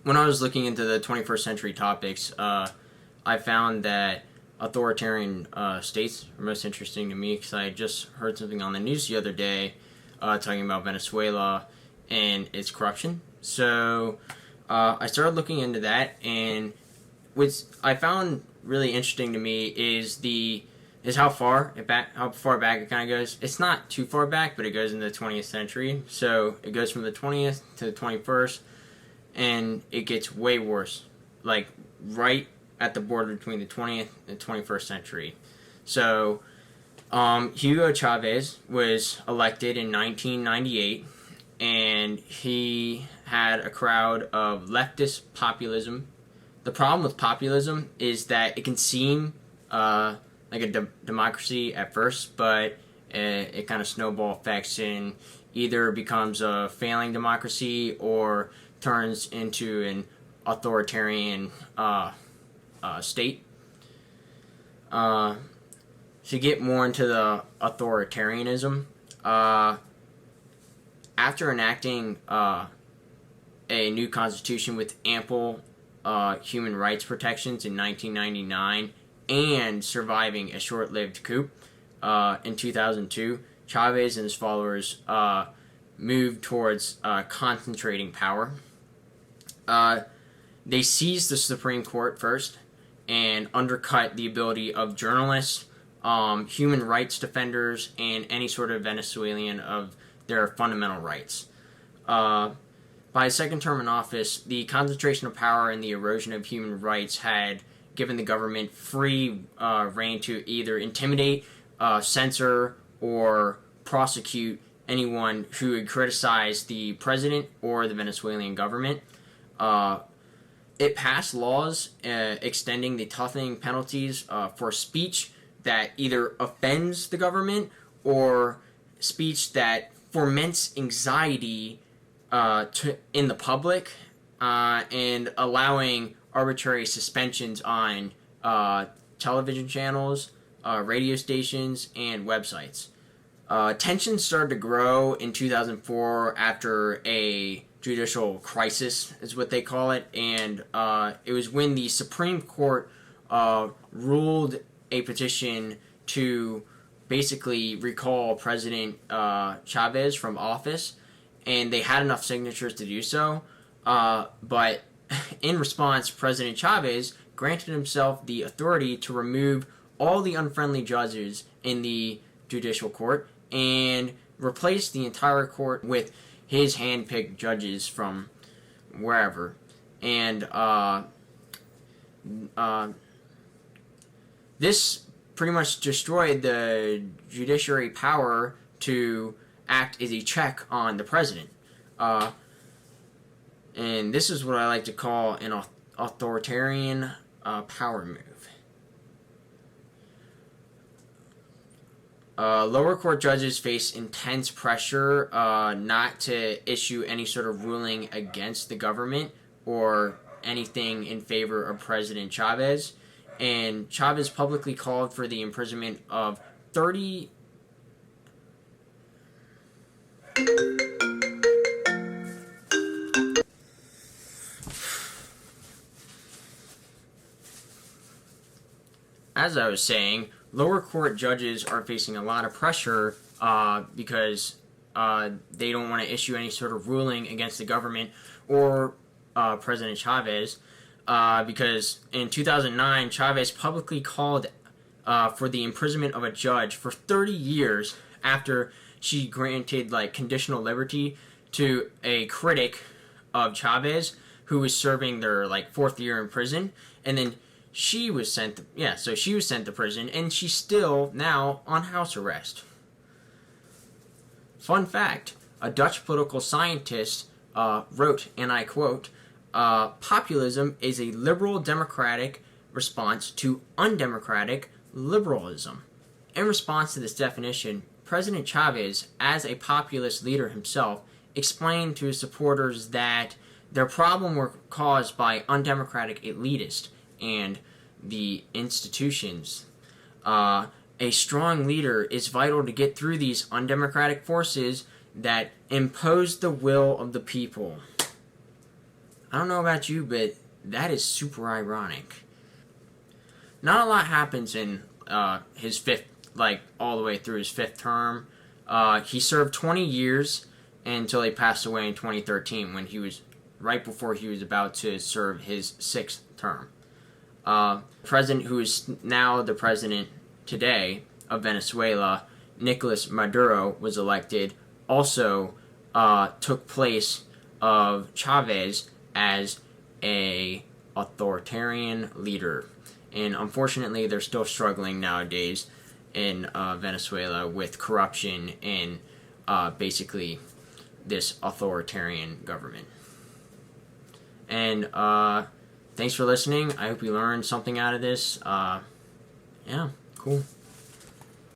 when I was looking into the 21st century topics, I found that authoritarian states are most interesting to me because I just heard something on the news the other day talking about Venezuela and its corruption. So I started looking into that, and what I found really interesting to me is how far back it kind of goes. It's not too far back, but it goes in the 20th century. So it goes from the 20th to the 21st, and it gets way worse, like right at the border between the 20th and 21st century. So Hugo Chavez was elected in 1998, and he had a crowd of leftist populism. The problem with populism is that it can seem like a democracy at first, but it kind of snowball effects and either becomes a failing democracy or turns into an authoritarian state. To get more into the authoritarianism, after enacting a new constitution with ample human rights protections in 1999 and surviving a short-lived coup in 2002, Chavez and his followers moved towards concentrating power. They seized the Supreme Court first and undercut the ability of journalists, human rights defenders, and any sort of Venezuelan of their fundamental rights. By his second term in office, the concentration of power and the erosion of human rights had given the government free rein to either intimidate, censor, or prosecute anyone who had criticized the president or the Venezuelan government. It passed laws extending the toughening penalties for speech that either offends the government or speech that foments anxiety in the public, and allowing arbitrary suspensions on television channels, radio stations, and websites. Tensions started to grow in 2004 after a judicial crisis, is what they call it, and it was when the Supreme Court ruled a petition to basically recall President Chavez from office, and they had enough signatures to do so, but in response, President Chavez granted himself the authority to remove all the unfriendly judges in the judicial court and replace the entire court with his hand-picked judges from wherever. And this pretty much destroyed the judiciary power to act as a check on the president. And this is what I like to call an authoritarian power move. Lower court judges face intense pressure not to issue any sort of ruling against the government or anything in favor of President Chavez. And Chavez publicly called for the imprisonment of 30... As I was saying, lower court judges are facing a lot of pressure because they don't want to issue any sort of ruling against the government or President Chavez, because in 2009, Chavez publicly called for the imprisonment of a judge for 30 years after she granted conditional liberty to a critic of Chavez who was serving their fourth year in prison, and then she was sent to prison, and she's still now on house arrest. Fun fact, a Dutch political scientist wrote, and I quote, populism is a liberal democratic response to undemocratic liberalism. In response to this definition, President Chavez, as a populist leader himself, explained to his supporters that their problem were caused by undemocratic elitists and the institutions. A strong leader is vital to get through these undemocratic forces that impose the will of the people. I don't know about you, but that is super ironic. Not a lot happens in his fifth, like all the way through his fifth term. He served 20 years until he passed away in 2013, when he was right before he was about to serve his sixth term. President who is now the president today of Venezuela, Nicolas Maduro, was elected. Also took place of Chavez as a authoritarian leader. And unfortunately, they're still struggling nowadays in Venezuela with corruption and basically this authoritarian government. And thanks for listening. I hope you learned something out of this. Yeah, cool.